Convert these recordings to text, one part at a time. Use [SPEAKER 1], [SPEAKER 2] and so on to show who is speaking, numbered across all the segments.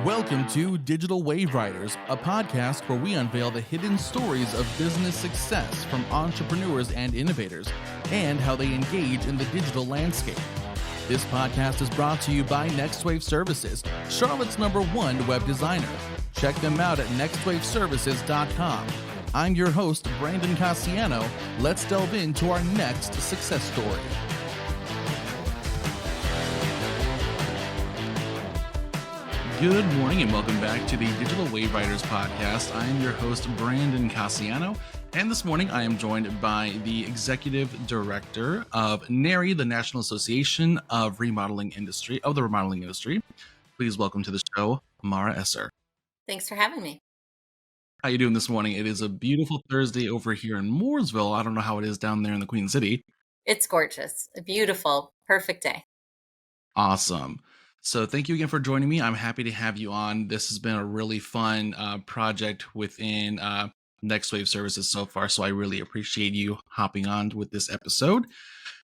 [SPEAKER 1] Welcome to Digital Wave Riders, a podcast where we unveil the hidden stories of business success from entrepreneurs and innovators and how they engage in the digital landscape. This podcast is brought to you by NextWave Services, Charlotte's #1 web designer. Check them out at nextwaveservices.com. I'm your host, Brandon Cassiano. Let's delve into our next success story. Good morning and welcome back to the Digital Wave Riders podcast. I am your host, Brandon Cassiano, and this morning I am joined by the Executive Director of NARI, the National Association of the Remodeling Industry. Please welcome to the show, Mara Esser.
[SPEAKER 2] Thanks for having me.
[SPEAKER 1] How you doing this morning? It is a beautiful Thursday over here in Mooresville. I don't know how it is down there in the Queen City.
[SPEAKER 2] It's gorgeous. A beautiful, perfect day.
[SPEAKER 1] Awesome. So thank you again for joining me. I'm happy to have you on. This has been a really fun project within NextWave Services so far, so I really appreciate you hopping on with this episode.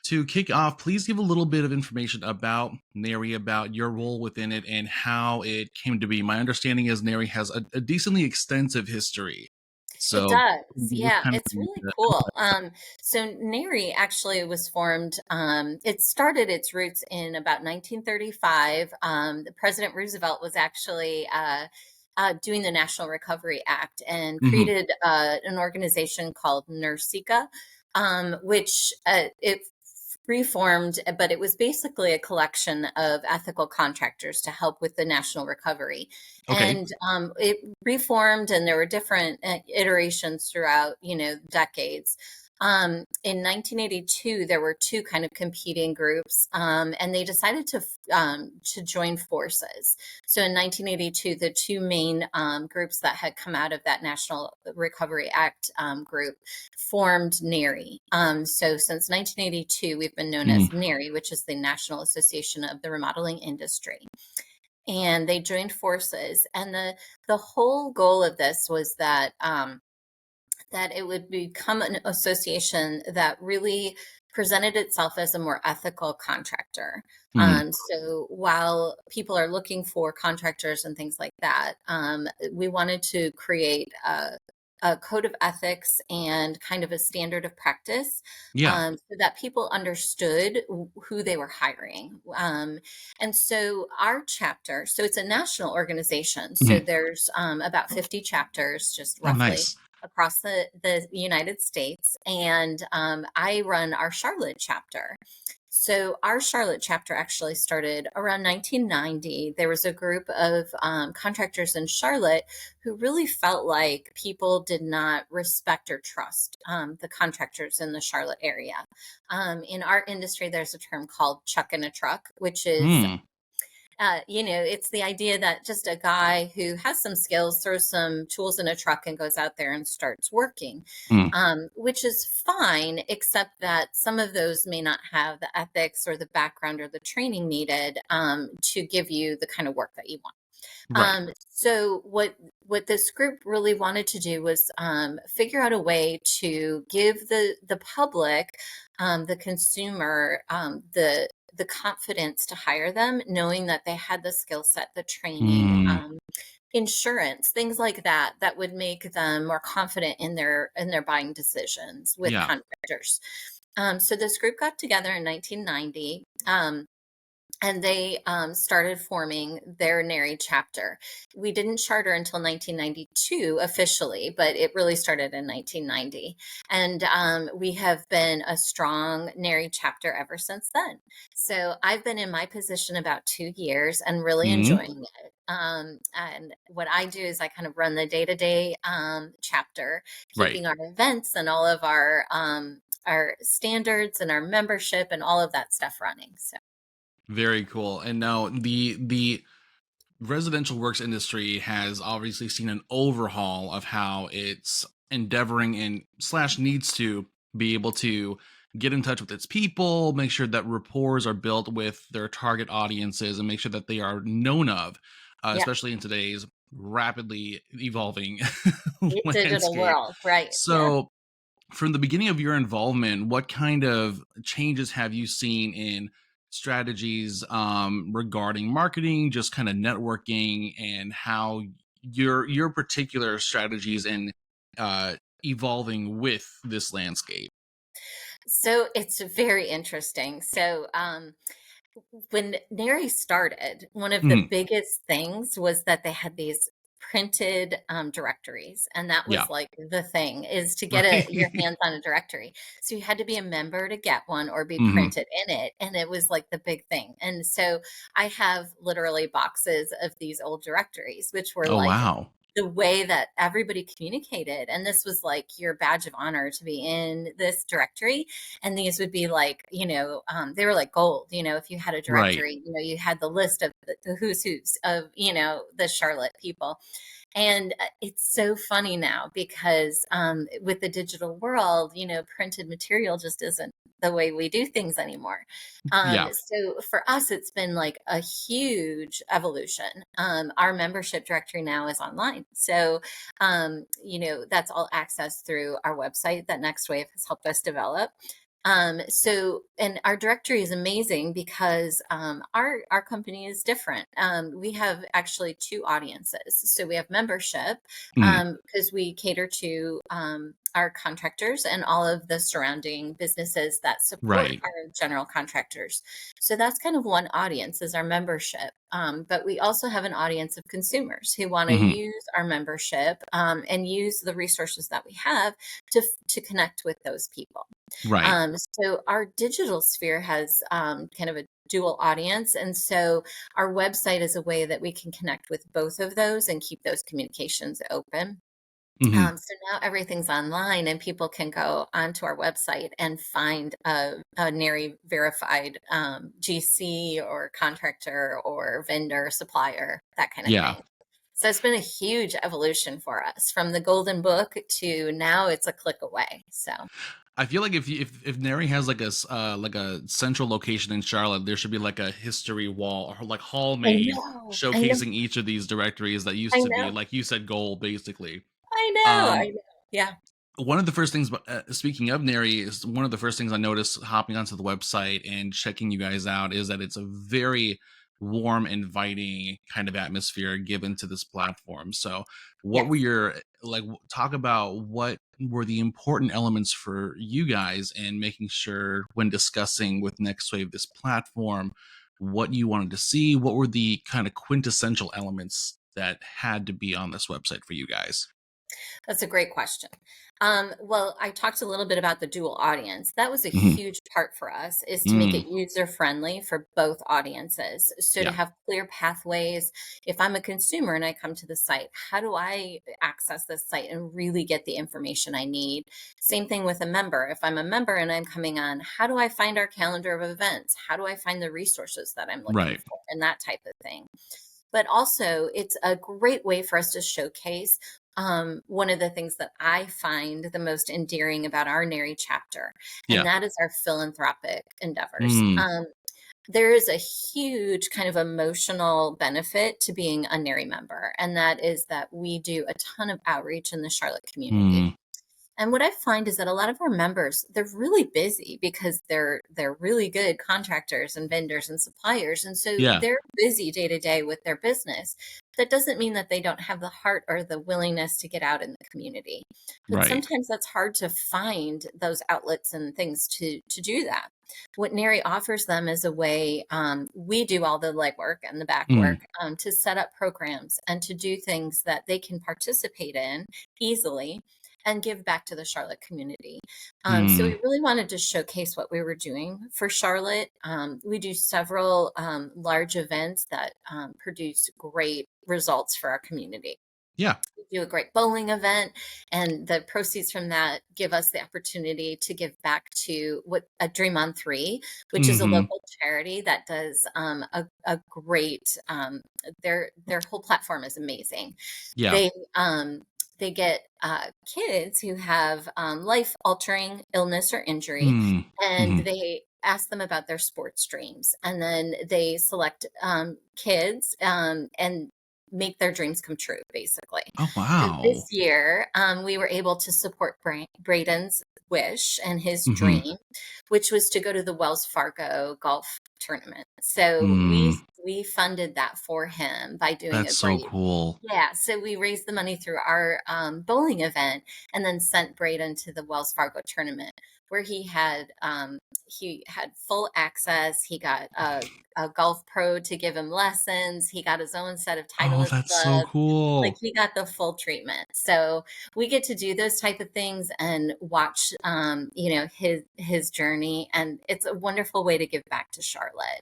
[SPEAKER 1] To kick off, please give a little bit of information about NARI, about your role within it, and how it came to be. My understanding is NARI has a decently extensive history. So
[SPEAKER 2] it does. Yeah, it's really cool. So NARI actually was formed, it started its roots in about 1935. President Roosevelt was actually doing the National Recovery Act and created an organization called NERSICA, which it reformed, but it was basically a collection of ethical contractors to help with the national recovery.
[SPEAKER 1] Okay.
[SPEAKER 2] And it reformed, and there were different iterations throughout, decades. In 1982, there were two kind of competing groups, and they decided to join forces. So in 1982, the two main groups that had come out of that National Recovery Act group formed NARI. So since 1982, we've been known as NARI, which is the National Association of the Remodeling Industry. And they joined forces, and the whole goal of this was that that it would become an association that really presented itself as a more ethical contractor. So while people are looking for contractors and things like that, we wanted to create a code of ethics and kind of a standard of practice, so that people understood who they were hiring. And so our chapter, so it's a national organization. So there's about 50 chapters, just roughly. Across the United States. And I run our Charlotte chapter. So our Charlotte chapter actually started around 1990. There was a group of contractors in Charlotte who really felt like people did not respect or trust the contractors in the Charlotte area. In our industry, there's a term called chuck in a truck, which is it's the idea that just a guy who has some skills throws some tools in a truck and goes out there and starts working, which is fine, except that some of those may not have the ethics or the background or the training needed to give you the kind of work that you want.
[SPEAKER 1] Right.
[SPEAKER 2] So what this group really wanted to do was figure out a way to give the public, the consumer, the confidence to hire them, knowing that they had the skill set, the training, insurance, things like that would make them more confident in their buying decisions with contractors. So this group got together in 1990. And they started forming their NARI chapter. We didn't charter until 1992 officially, but it really started in 1990. And we have been a strong NARI chapter ever since then. So I've been in my position about 2 years and really enjoying it. And what I do is I kind of run the day-to-day chapter, keeping our events and all of our standards and our membership and all of that stuff running. So.
[SPEAKER 1] Very cool. And now the residential works industry has obviously seen an overhaul of how it's endeavoring and / needs to be able to get in touch with its people, make sure that rapports are built with their target audiences, and make sure that they are known of, especially in today's rapidly evolving
[SPEAKER 2] digital world, right?
[SPEAKER 1] So from the beginning of your involvement, what kind of changes have you seen in strategies regarding marketing, just kind of networking, and how your particular strategies and evolving with this landscape.
[SPEAKER 2] So it's very interesting. So when NARI started, one of the
[SPEAKER 1] Mhm.
[SPEAKER 2] biggest things was that they had these printed directories, and that
[SPEAKER 1] Yeah.
[SPEAKER 2] was like the thing, is to get your
[SPEAKER 1] Right.
[SPEAKER 2] hands on a directory. So you had to be a member to get one or be
[SPEAKER 1] Hmm.
[SPEAKER 2] printed in it, and it was like the big thing. And so I have literally boxes of these old directories, which were
[SPEAKER 1] Oh
[SPEAKER 2] like
[SPEAKER 1] wow.
[SPEAKER 2] the way that everybody communicated. And this was like your badge of honor to be in this directory. And these would be like, they were like gold. If you had a
[SPEAKER 1] Right.
[SPEAKER 2] directory, you had the list of the who's of, the Charlotte people. And it's so funny now because with the digital world, printed material just isn't the way we do things anymore.
[SPEAKER 1] Yeah.
[SPEAKER 2] So for us, it's been like a huge evolution. Our membership directory now is online. So, that's all accessed through our website that Next Wave has helped us develop. And our directory is amazing because our company is different. We have actually two audiences. So we have membership
[SPEAKER 1] Mhm.
[SPEAKER 2] because we cater to our contractors and all of the surrounding businesses that support
[SPEAKER 1] Right.
[SPEAKER 2] our general contractors. So that's kind of one audience is our membership. But we also have an audience of consumers who want to
[SPEAKER 1] Hmm.
[SPEAKER 2] use our membership and use the resources that we have to connect with those people.
[SPEAKER 1] Right.
[SPEAKER 2] So our digital sphere has kind of a dual audience. And so our website is a way that we can connect with both of those and keep those communications open.
[SPEAKER 1] Hmm.
[SPEAKER 2] So now everything's online and people can go onto our website and find a NARI verified GC or contractor or vendor, supplier, that kind of
[SPEAKER 1] Yeah.
[SPEAKER 2] thing. So it's been a huge evolution for us from the golden book to now it's a click away. So
[SPEAKER 1] I feel like if Neri has like like a central location in Charlotte, there should be like a history wall or like hall
[SPEAKER 2] I
[SPEAKER 1] made
[SPEAKER 2] know, I know,
[SPEAKER 1] showcasing each of these directories that
[SPEAKER 2] I
[SPEAKER 1] used to be,
[SPEAKER 2] know.
[SPEAKER 1] like you said, gold basically.
[SPEAKER 2] I know, I
[SPEAKER 1] Um,
[SPEAKER 2] know. Yeah.
[SPEAKER 1] one of the first things, speaking of Neri, is one of the first things I noticed hopping onto the website and checking you guys out is that it's a very warm, inviting kind of atmosphere given to this platform. So, what were
[SPEAKER 2] Yes.
[SPEAKER 1] your like? Talk about what were the important elements for you guys in making sure when discussing with Next Wave this platform, what you wanted to see, what were the kind of quintessential elements that had to be on this website for you guys?
[SPEAKER 2] That's a great question. Well, I talked a little bit about the dual audience. That was a
[SPEAKER 1] Hmm.
[SPEAKER 2] huge part for us is to make
[SPEAKER 1] Mm,
[SPEAKER 2] it user friendly for both audiences. So to
[SPEAKER 1] yeah.
[SPEAKER 2] have clear pathways. If I'm a consumer and I come to the site, how do I access this site and really get the information I need? Same thing with a member. If I'm a member and I'm coming on, how do I find our calendar of events? How do I find the resources that I'm looking
[SPEAKER 1] Right.
[SPEAKER 2] for and that type of thing? But also it's a great way for us to showcase one of the things that I find the most endearing about our NARI chapter, and
[SPEAKER 1] Yeah.
[SPEAKER 2] that is our philanthropic endeavors.
[SPEAKER 1] Mm,
[SPEAKER 2] There is a huge kind of emotional benefit to being a NARI member, and that is that we do a ton of outreach in the Charlotte community.
[SPEAKER 1] mm,
[SPEAKER 2] And what I find is that a lot of our members, they're really busy because they're really good contractors and vendors and suppliers. And so
[SPEAKER 1] yeah.
[SPEAKER 2] they're busy day to day with their business. That doesn't mean that they don't have the heart or the willingness to get out in the community. But
[SPEAKER 1] Right.
[SPEAKER 2] sometimes that's hard to find those outlets and things to do that. What NARI offers them is a way, we do all the legwork and the back
[SPEAKER 1] Mm,
[SPEAKER 2] work to set up programs and to do things that they can participate in easily and give back to the Charlotte community. So
[SPEAKER 1] mm,
[SPEAKER 2] we really wanted to showcase what we were doing for Charlotte. We do several large events that produce great results for our community.
[SPEAKER 1] yeah.
[SPEAKER 2] We do a great bowling event, and the proceeds from that give us the opportunity to give back to what a Dream on Three, which is a
[SPEAKER 1] Mhm.
[SPEAKER 2] local charity that does a great. Their whole platform is amazing.
[SPEAKER 1] Yeah.
[SPEAKER 2] They they get kids who have life altering illness or injury,
[SPEAKER 1] Mm,
[SPEAKER 2] and
[SPEAKER 1] mhm.
[SPEAKER 2] they ask them about their sports dreams, and then they select kids and make their dreams come true, basically.
[SPEAKER 1] Oh,
[SPEAKER 2] So this
[SPEAKER 1] wow.
[SPEAKER 2] year, we were able to support Braden's wish and his
[SPEAKER 1] Mhm.
[SPEAKER 2] dream, which was to go to the Wells Fargo golf tournament. So
[SPEAKER 1] Mm,
[SPEAKER 2] we funded that for him by doing
[SPEAKER 1] that's
[SPEAKER 2] a
[SPEAKER 1] so
[SPEAKER 2] great.
[SPEAKER 1] cool.
[SPEAKER 2] Yeah, so we raised the money through our bowling event, and then sent Braden to the Wells Fargo tournament, where he had full access. He got a golf pro to give him lessons. He got his own set of
[SPEAKER 1] Oh,
[SPEAKER 2] Titleist
[SPEAKER 1] that's so
[SPEAKER 2] clubs. Like,
[SPEAKER 1] cool.
[SPEAKER 2] he got the full treatment. So we get to do those type of things and watch, his journey, and it's a wonderful way to give back to Charlotte.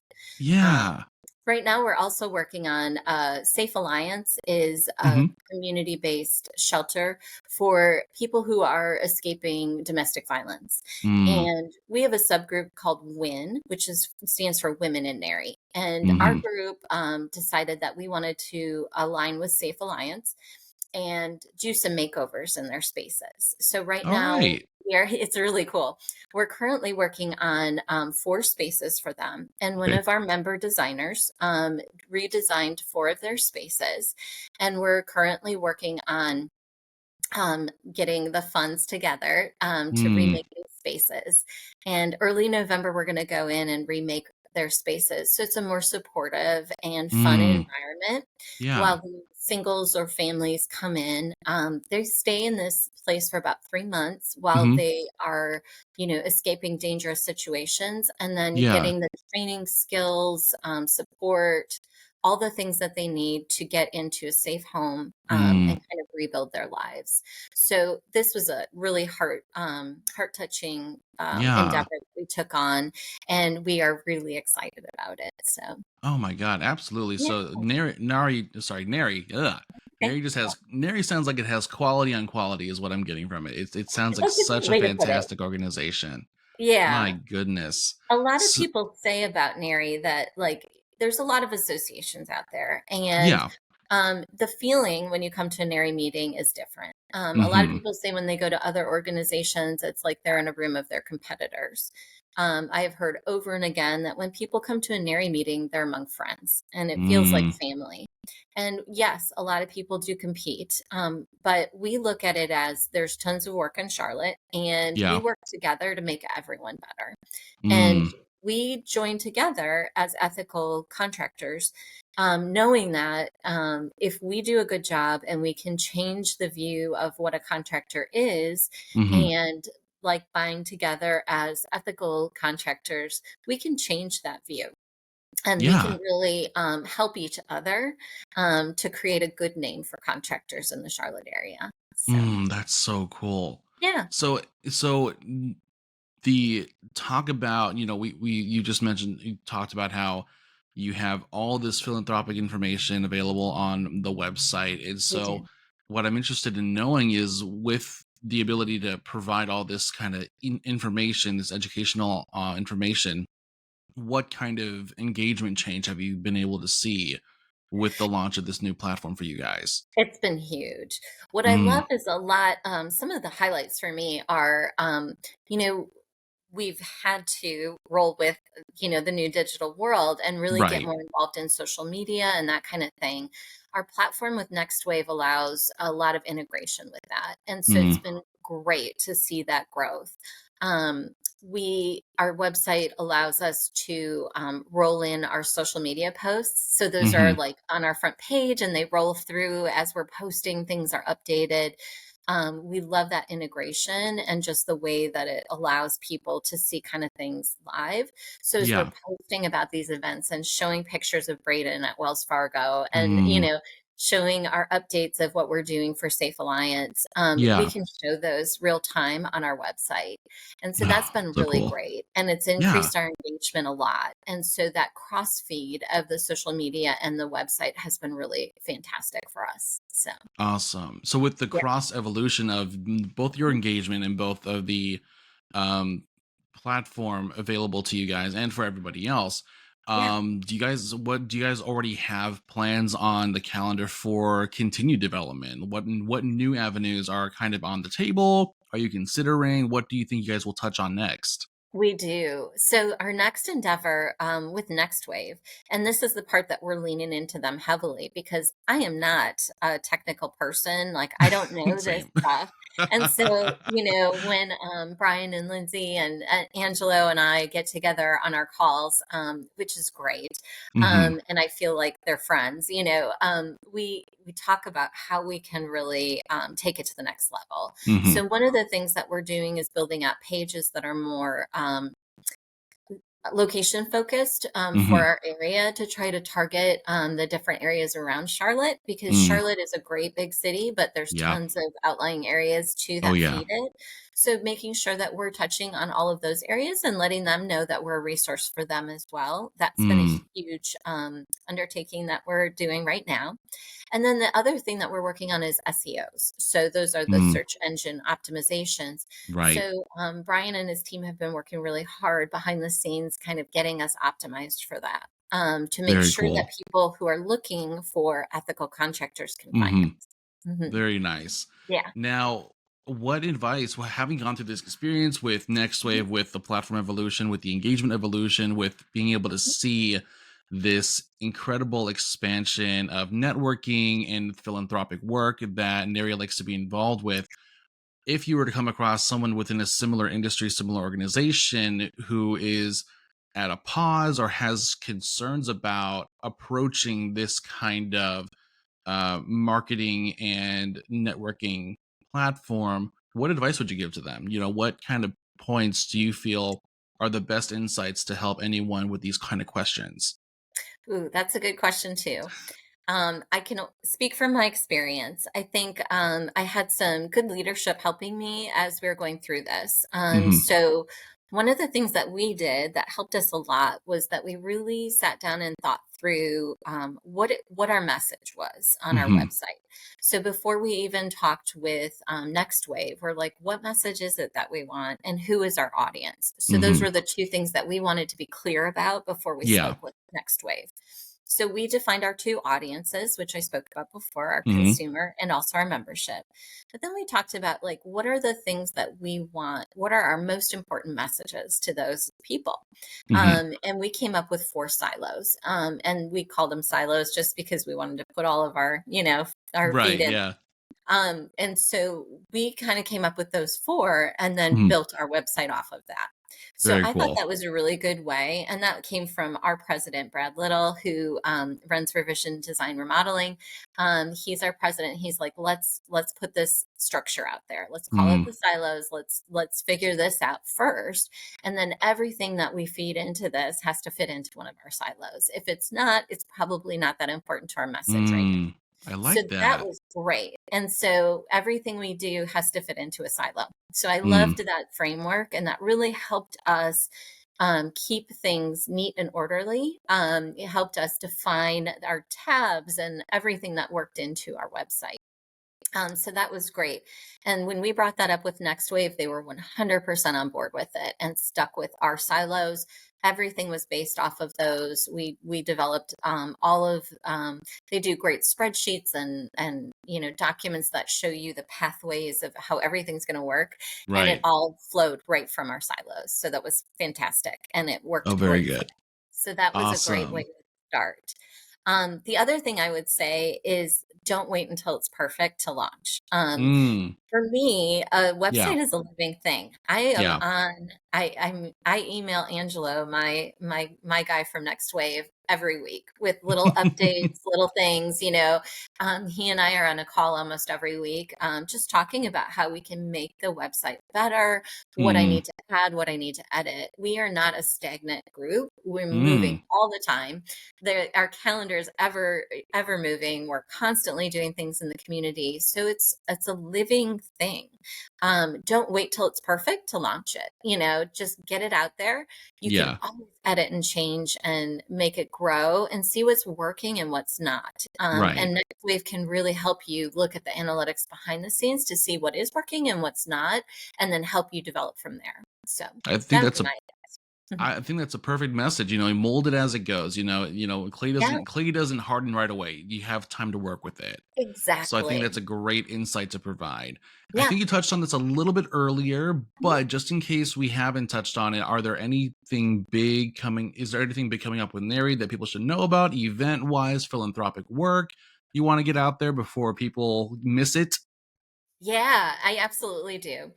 [SPEAKER 2] Um,
[SPEAKER 1] Yeah.
[SPEAKER 2] Right now, we're also working on Safe Alliance is a
[SPEAKER 1] Hmm.
[SPEAKER 2] community-based shelter for people who are escaping domestic violence.
[SPEAKER 1] Mm,
[SPEAKER 2] And we have a subgroup called WIN, which stands for Women in NARI. And our
[SPEAKER 1] hmm.
[SPEAKER 2] group decided that we wanted to align with Safe Alliance and do some makeovers in their spaces. So right
[SPEAKER 1] All
[SPEAKER 2] now,
[SPEAKER 1] right.
[SPEAKER 2] it's really cool. We're currently working on 4 spaces for them. And one
[SPEAKER 1] Okay.
[SPEAKER 2] of our member designers redesigned 4 of their spaces. And we're currently working on getting the funds together to
[SPEAKER 1] Mm,
[SPEAKER 2] remake these spaces. And early November, we're going to go in and remake their spaces. So it's a more supportive and fun
[SPEAKER 1] mm,
[SPEAKER 2] environment. While
[SPEAKER 1] yeah.
[SPEAKER 2] the singles or families come in, they stay in this place for about 3 months while
[SPEAKER 1] Hmm.
[SPEAKER 2] they are, escaping dangerous situations, and then
[SPEAKER 1] Yeah.
[SPEAKER 2] getting the training skills, support, all the things that they need to get into a safe home, and
[SPEAKER 1] Mm,
[SPEAKER 2] kind of rebuild their lives. So this was a really heart touching
[SPEAKER 1] yeah.
[SPEAKER 2] endeavor that we took on, and we are really excited about it. So
[SPEAKER 1] Oh my God, absolutely.
[SPEAKER 2] yeah,
[SPEAKER 1] So Nari, ugh.
[SPEAKER 2] okay.
[SPEAKER 1] Nari sounds like it has quality on quality is what I'm getting from it. It sounds like
[SPEAKER 2] That's a
[SPEAKER 1] such
[SPEAKER 2] good
[SPEAKER 1] a
[SPEAKER 2] way to put it.
[SPEAKER 1] fantastic organization. My
[SPEAKER 2] Yeah.
[SPEAKER 1] goodness.
[SPEAKER 2] A lot of
[SPEAKER 1] So,
[SPEAKER 2] people say about NARI that, like, there's a lot of associations out there, and
[SPEAKER 1] yeah.
[SPEAKER 2] the feeling when you come to a NARI meeting is different. A lot of
[SPEAKER 1] Hmm.
[SPEAKER 2] people say when they go to other organizations, it's like they're in a room of their competitors. I have heard over and again that when people come to a NARI meeting, they're among friends, and it feels like
[SPEAKER 1] Mm,
[SPEAKER 2] family. And yes, a lot of people do compete, but we look at it as there's tons of work in Charlotte, and we
[SPEAKER 1] yeah.
[SPEAKER 2] work together to make everyone better. And
[SPEAKER 1] Mm,
[SPEAKER 2] we joined together as ethical contractors, knowing that if we do a good job and we can change the view of what a contractor is,
[SPEAKER 1] hmm.
[SPEAKER 2] and like buying together as ethical contractors, we can change that view. And we can
[SPEAKER 1] Yeah.
[SPEAKER 2] really help each other to create a good name for contractors in the Charlotte area. So,
[SPEAKER 1] That's so cool.
[SPEAKER 2] yeah,
[SPEAKER 1] So the talk about, you just mentioned, you talked about how you have all this philanthropic information available on the website. And
[SPEAKER 2] we
[SPEAKER 1] so
[SPEAKER 2] do.
[SPEAKER 1] what I'm interested in knowing is, with the ability to provide all this kind of information, this educational information, what kind of engagement change have you been able to see with the launch of this new platform for you guys?
[SPEAKER 2] It's been huge. What I
[SPEAKER 1] Mm,
[SPEAKER 2] love is some of the highlights for me are, you know, we've had to roll with, the new digital world and really get
[SPEAKER 1] right.
[SPEAKER 2] more involved in social media and that kind of thing. Our platform with Next Wave allows a lot of integration with that. And so it's
[SPEAKER 1] Mm,
[SPEAKER 2] been great to see that growth. Um, our website allows us to roll in our social media posts. So those are
[SPEAKER 1] hmm.
[SPEAKER 2] like on our front page and they roll through as we're posting, things are updated. We love that integration and just the way that it allows people to see kind of things live. So as we're
[SPEAKER 1] Yeah.
[SPEAKER 2] posting about these events and showing pictures of Braden at Wells Fargo, and
[SPEAKER 1] Mm,
[SPEAKER 2] showing our updates of what we're doing for Safe Alliance, we
[SPEAKER 1] yeah.
[SPEAKER 2] can show those real time on our website. And so that's
[SPEAKER 1] Oh,
[SPEAKER 2] been
[SPEAKER 1] so
[SPEAKER 2] really
[SPEAKER 1] cool.
[SPEAKER 2] great. And it's
[SPEAKER 1] Yeah.
[SPEAKER 2] increased our engagement a lot. And so that cross feed of the social media and the website has been really fantastic for us. So,
[SPEAKER 1] Awesome. So with the
[SPEAKER 2] yeah.
[SPEAKER 1] cross evolution of both your engagement and both of the um, platform available to you guys and for everybody else,
[SPEAKER 2] Yeah.
[SPEAKER 1] do you guys already have plans on the calendar for continued development? What new avenues are kind of on the table? Are you considering? What do you think you guys will touch on next?
[SPEAKER 2] We do. So our next endeavor with Next Wave, and this is the part that we're leaning into them heavily because I am not a technical person. Like I don't know this
[SPEAKER 1] Same.
[SPEAKER 2] stuff. And so, when Brian and Lindsay and Angelo and I get together on our calls, which is great,
[SPEAKER 1] Hmm.
[SPEAKER 2] and I feel like they're friends, we talk about how we can really take it to the next level.
[SPEAKER 1] Hmm.
[SPEAKER 2] So one of the things that we're doing is building out pages that are more location focused for
[SPEAKER 1] Hmm.
[SPEAKER 2] our area to try to target the different areas around Charlotte because
[SPEAKER 1] Mm.
[SPEAKER 2] Charlotte is a great big city, but there's
[SPEAKER 1] Yeah.
[SPEAKER 2] tons of outlying areas too
[SPEAKER 1] Oh
[SPEAKER 2] that
[SPEAKER 1] yeah.
[SPEAKER 2] feed it. So making sure that we're touching on all of those areas and letting them know that we're a resource for them as well. That's been a
[SPEAKER 1] Mm.
[SPEAKER 2] huge undertaking that we're doing right now. And then the other thing that we're working on is SEOs. So those are the
[SPEAKER 1] Mm.
[SPEAKER 2] search engine optimizations.
[SPEAKER 1] Right.
[SPEAKER 2] So Brian and his team have been working really hard behind the scenes, kind of getting us optimized for that, to make
[SPEAKER 1] Very
[SPEAKER 2] sure that
[SPEAKER 1] cool.
[SPEAKER 2] people who are looking for ethical contractors can find
[SPEAKER 1] Hmm.
[SPEAKER 2] us. Hmm.
[SPEAKER 1] Very nice.
[SPEAKER 2] Yeah.
[SPEAKER 1] Now, what advice, well, having gone through this experience with Next
[SPEAKER 2] Mhm.
[SPEAKER 1] Wave, with the platform evolution, with the engagement evolution, with being able to see this incredible expansion of networking and philanthropic work that NARI likes to be involved with, if you were to come across someone within a similar industry, similar organization who is at a pause or has concerns about approaching this kind of marketing and networking platform, what advice would you give to them? What kind of points do you feel are the best insights to help anyone with these kind of questions?
[SPEAKER 2] Ooh, that's a good question too. I can speak from my experience. I think I had some good leadership helping me as we were going through this.
[SPEAKER 1] Hmm.
[SPEAKER 2] So, one of the things that we did that helped us a lot was that we really sat down and thought through what our message was on our
[SPEAKER 1] Hmm.
[SPEAKER 2] website. So before we even talked with Next Wave, we're like, what message is it that we want, and who is our audience? So those
[SPEAKER 1] Hmm.
[SPEAKER 2] were the two things that we wanted to be clear about before we
[SPEAKER 1] Yeah.
[SPEAKER 2] spoke with Next Wave. So we defined our two audiences, which I spoke about before, our
[SPEAKER 1] Hmm.
[SPEAKER 2] consumer and also our membership. But then we talked about like what are the things that we want? What are our most important messages to those people?
[SPEAKER 1] Hmm.
[SPEAKER 2] And we came up with four silos. And we called them silos just because we wanted to put all of our, our feet
[SPEAKER 1] Right.
[SPEAKER 2] in.
[SPEAKER 1] Yeah.
[SPEAKER 2] And so we kind of came up with those four and then
[SPEAKER 1] Mhm.
[SPEAKER 2] built our website off of that. So
[SPEAKER 1] Very
[SPEAKER 2] I thought
[SPEAKER 1] cool.
[SPEAKER 2] that was a really good way. And that came from our president, Brad Little, who runs Revision Design Remodeling. He's our president. He's like, let's put this structure out there. Let's call it
[SPEAKER 1] Mhm.
[SPEAKER 2] the silos. Let's figure this out first. And then everything that we feed into this has to fit into one of our silos. If it's not, it's probably not that important to our message right now.
[SPEAKER 1] Mm. I
[SPEAKER 2] So
[SPEAKER 1] like
[SPEAKER 2] that
[SPEAKER 1] that.
[SPEAKER 2] was great. And so everything we do has to fit into a silo. So I loved
[SPEAKER 1] Mm.
[SPEAKER 2] that framework, and that really helped us keep things neat and orderly. It helped us define our tabs and everything that worked into our website. So that was great. And when we brought that up with Next Wave, they were 100% on board with it and stuck with our silos. Everything was based off of those. We developed all of. They do great spreadsheets and documents that show you the pathways of how everything's going to work, and it
[SPEAKER 1] Right.
[SPEAKER 2] all flowed right from our silos. So that was fantastic, and it
[SPEAKER 1] Oh,
[SPEAKER 2] worked
[SPEAKER 1] very
[SPEAKER 2] great for
[SPEAKER 1] good.
[SPEAKER 2] them. So that was a great way
[SPEAKER 1] Awesome.
[SPEAKER 2] to start. The other thing I would say is don't wait until it's perfect to launch.
[SPEAKER 1] Mm.
[SPEAKER 2] For me, a
[SPEAKER 1] Yeah.
[SPEAKER 2] website is a living thing. I am
[SPEAKER 1] Yeah.
[SPEAKER 2] on. I email Angelo, my guy from Next Wave, every week with little updates, little things. He and I are on a call almost every week, just talking about how we can make the website better, what I
[SPEAKER 1] Mm.
[SPEAKER 2] need to add, what I need to edit. We are not a stagnant group. We're moving
[SPEAKER 1] Mm.
[SPEAKER 2] all the time. Our calendar is ever moving. We're constantly doing things in the community, so it's a living thing. Don't wait till it's perfect to launch it. Just get it out there. You can
[SPEAKER 1] Yeah.
[SPEAKER 2] always edit and change and make it grow and see what's working and what's not.
[SPEAKER 1] Right.
[SPEAKER 2] And Next Wave can really help you look at the analytics behind the scenes to see what is working and what's not, and then help you develop from there. So
[SPEAKER 1] I think
[SPEAKER 2] that would
[SPEAKER 1] that's
[SPEAKER 2] be
[SPEAKER 1] a
[SPEAKER 2] my advice.
[SPEAKER 1] I think that's a perfect message. Mold it as it goes. Clay
[SPEAKER 2] Yeah,
[SPEAKER 1] doesn't harden right away. You have time to work with it. So I think
[SPEAKER 2] exactly.
[SPEAKER 1] that's a great insight to provide. I
[SPEAKER 2] Yeah.
[SPEAKER 1] think you touched on this a little bit earlier,
[SPEAKER 2] Mhm.
[SPEAKER 1] but just in case we haven't touched on it, are there anything big coming? Is there anything big coming up with NARI that people should know about, event wise, philanthropic work you want to get out there before people miss it?
[SPEAKER 2] Yeah, I absolutely do.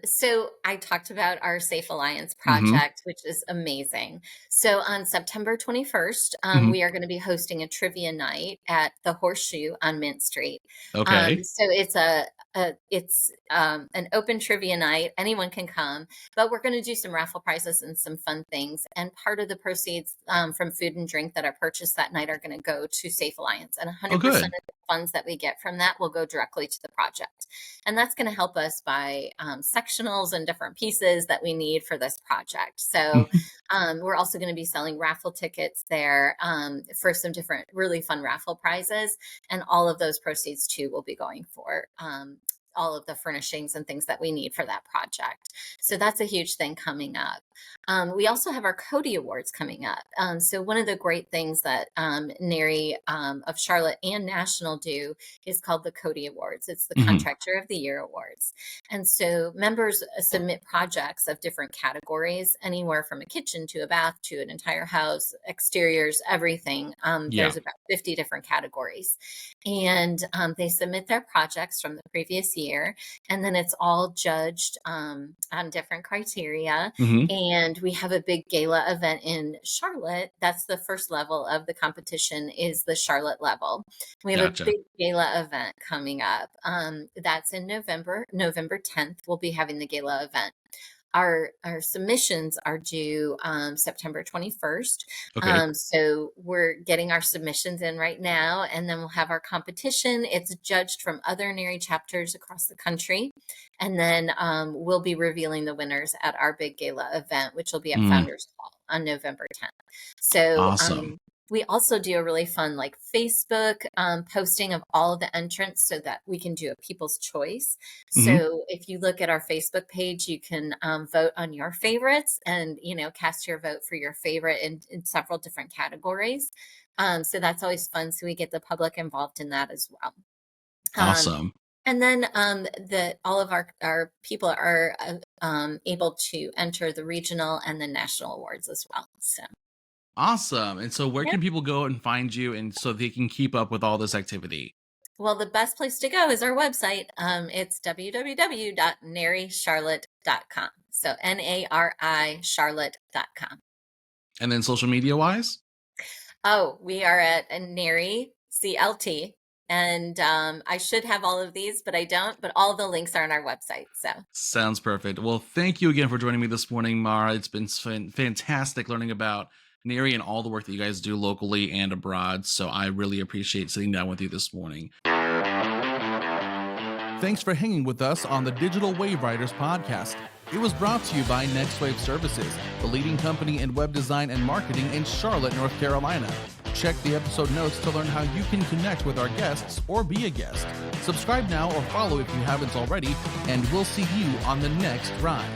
[SPEAKER 2] So I talked about our Safe Alliance
[SPEAKER 1] Hmm.
[SPEAKER 2] project, which is amazing. So on September 21st,
[SPEAKER 1] Hmm.
[SPEAKER 2] we are going to be hosting a trivia night at the Horseshoe on Mint Street.
[SPEAKER 1] Okay.
[SPEAKER 2] So it's an open trivia night. Anyone can come, but we're going to do some raffle prizes and some fun things. And part of the proceeds from food and drink that are purchased that night are going to go to Safe Alliance, and
[SPEAKER 1] Oh,
[SPEAKER 2] 100%
[SPEAKER 1] good.
[SPEAKER 2] of the funds that we get from that will go directly to the project. And that's going to help us buy sectionals and different pieces that we need for this project. So
[SPEAKER 1] Mhm.
[SPEAKER 2] we're also going to be selling raffle tickets there for some different really fun raffle prizes. And all of those proceeds too will be going for all of the furnishings and things that we need for that project. So that's a huge thing coming up. We also have our Cody Awards coming up. So one of the great things that NARI of Charlotte and National do is called the Cody Awards. It's the
[SPEAKER 1] Mhm.
[SPEAKER 2] Contractor of the Year Awards. And so members submit projects of different categories, anywhere from a kitchen to a bath to an entire house, exteriors, everything.
[SPEAKER 1] Yeah.
[SPEAKER 2] There's about 50 different categories. And they submit their projects from the previous year. And then it's all judged on different criteria.
[SPEAKER 1] Hmm.
[SPEAKER 2] And we have a big gala event in Charlotte. That's the first level of the competition, is the Charlotte level. We have a
[SPEAKER 1] Gotcha.
[SPEAKER 2] big gala event coming up. That's in November 10th. We'll be having the gala event. Our submissions are due September 21st.
[SPEAKER 1] Okay.
[SPEAKER 2] So we're getting our submissions in right now, and then we'll have our competition. It's judged from other NARI chapters across the country. And then we'll be revealing the winners at our big gala event, which will be at
[SPEAKER 1] Mm,
[SPEAKER 2] Founders Hall on November 10th. So
[SPEAKER 1] awesome.
[SPEAKER 2] we also do a really fun like Facebook posting of all of the entrants so that we can do a people's choice.
[SPEAKER 1] Hmm.
[SPEAKER 2] So if you look at our Facebook page, you can vote on your favorites and, cast your vote for your favorite in several different categories. So that's always fun. So we get the public involved in that as well. Um,
[SPEAKER 1] Awesome.
[SPEAKER 2] and then all of our people are able to enter the regional and the national awards as well. So
[SPEAKER 1] Awesome. And so where
[SPEAKER 2] yeah.
[SPEAKER 1] can people go and find you and so they can keep up with all this activity?
[SPEAKER 2] Well, the best place to go is our website. It's www.narycharlotte.com. So NARI Charlotte.com.
[SPEAKER 1] And then social media wise?
[SPEAKER 2] Oh, we are at a NARI CLT. And I should have all of these, but I don't. But all the links are on our website. So
[SPEAKER 1] Sounds perfect. Well, thank you again for joining me this morning, Mara. It's been fantastic learning about NARI and all the work that you guys do locally and abroad. So I really appreciate sitting down with you this morning. Thanks for hanging with us on the Digital Wave Riders podcast. It was brought to you by Next Wave Services, the leading company in web design and marketing in Charlotte, North Carolina. Check the episode notes to learn how you can connect with our guests or be a guest. Subscribe now or follow if you haven't already, and we'll see you on the next ride.